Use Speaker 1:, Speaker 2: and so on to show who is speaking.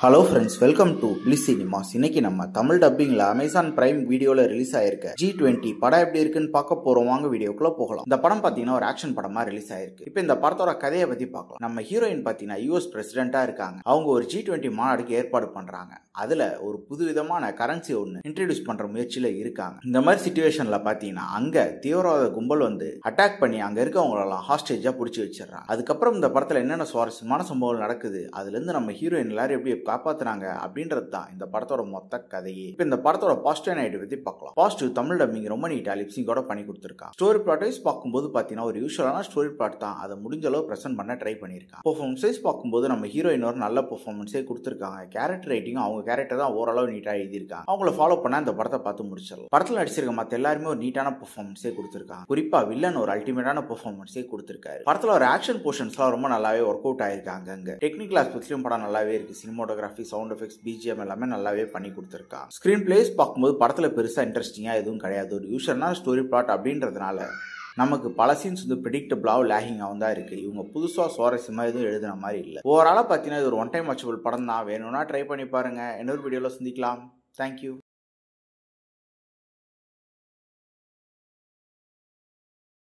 Speaker 1: Hello friends, welcome to bliss cinemas. இன்னைக்கு நம்ம Tamil டப்பிங்ல Amazon prime வீடியோல ரிலீஸ் ஆயிருக்க G20 படம் எப்படி இருக்குன்னு பார்க்க போறோம். வாங்க வீடியோக்குள்ள போகலாம். இந்த படம் பாத்தீங்கன்னா ஒரு ஆக்ஷன் படமா ரிலீஸ் ஆயிருக்கு. இப்போ இந்த படத்தோட கதையை பத்தி பார்க்கலாம். நம்ம ஹீரோயின் பாத்தீங்கன்னா US பிரசிடென்ட்டா இருக்காங்க. அவங்க ஒரு G20 மாநாடுக்கு ஏற்பாடு பண்றாங்க. அதுல ஒரு புதுவிதமான கரன்சி ஒன்னு இன்ட்ரடியூஸ் பண்ற முயற்சியில இருக்காங்க. இந்த மாதிரி சிச்சுவேஷன்ல பாத்தீங்கன்னா அங்க தீவிரவாத கும்பல் வந்து அட்டாக் பண்ணி அங்க இருக்கவங்களெல்லாம் ஹாஸ்டேஜா பிடிச்சி வச்சிடறாங்க. அதுக்கப்புறம் இந்த படத்துல என்னென்ன சுவாரஸ்யமான சம்பவங்கள் நடக்குது, அதுல இருந்து நம்ம ஹீரோயின் எல்லாரும் எப்படி காப்பாத்துறாங்க அப்படின்றது தான் இந்த படத்தோட மொத்த கதையே. இப்போ இந்த படத்தோட பாசிட்டிவ் நைட் பத்தி பார்க்கலாம். பாசிட்டிவ் தமிழ் டப்பிங் ரொம்ப நீட்டா லிப்சிங்கோட பண்ணி கொடுத்துருக்காங்க. ஸ்டோரி பிளாட் வைஸ் பார்க்கும்போது பாத்தீங்கன்னா ஒரு யூஷுவலான ஸ்டோரி பிளாட் தான். அதை முடிஞ்ச அளவு பிரசன்ட் பண்ண ட்ரை பண்ணிருக்காங்க. பெர்ஃபார்மன்ஸ் வைஸ் பார்க்கும்போது நம்ம ஹீரோயின் ஒரு நல்ல பெர்ஃபார்மன்ஸே கொடுத்துருக்காங்க. கேரக்டர் ரைட்டிங் அவங்க கேரக்டர் தான் ஓரளவு நீட்டா எழுதியிருக்காங்க. அவங்கள ஃபாலோ பண்ண இந்த படத்தை பார்த்து முடிச்சிடலாம். படத்துல நடிச்சிருக்க மத்த எல்லாருமே ஒரு நீட்டான பெர்ஃபார்மன்ஸே கொடுத்துருக்காங்க. குறிப்பா வில்லன் ஒரு அல்டிமேட்டான பெர்ஃபார்மன்ஸே கொடுத்துருக்காரு. படத்துல ஒரு ஆக்ஷன் போர்ஷன்ஸ்லாம் ரொம்ப நல்லாவே ஒர்க் அவுட் ஆயிருக்காங்க. அங்க டெக்னிக்கல் ஆஸ்பெக்ட்லயும் படம் நல்லாவே இருக்கு. சினிமோட்டோகிராஃபி, சவுண்ட் எஃபெக்ட்ஸ், BGM எல்லாமே நல்லாவே பண்ணி கொடுத்துருக்காங்க. ஸ்கிரீன் பிளேஸ் பார்க்கும்போது படத்துல பெருசா இன்ட்ரெஸ்டிங்கா எதுவும் கிடையாது. ஒரு யூஷுவலான ஸ்டோரி பிளாட் அப்படின்றதுனால நமக்கு பல சீன்ஸ் வந்து ப்ரெடிக்டபிளாக லேகிங்காகவும் தான் இருக்கு. இவங்க புதுசாக சுவாரஸ்யமாக எதுவும் எழுதுன மாதிரி இல்லை. ஓவராலாக பார்த்தீங்கன்னா இது ஒரு ஒன் டைம் வாட்சபிள் படம் தான். வேணும்னா ட்ரை பண்ணி பாருங்க. இன்னொரு வீடியோவில் சந்திக்கலாம். தேங்க்யூ.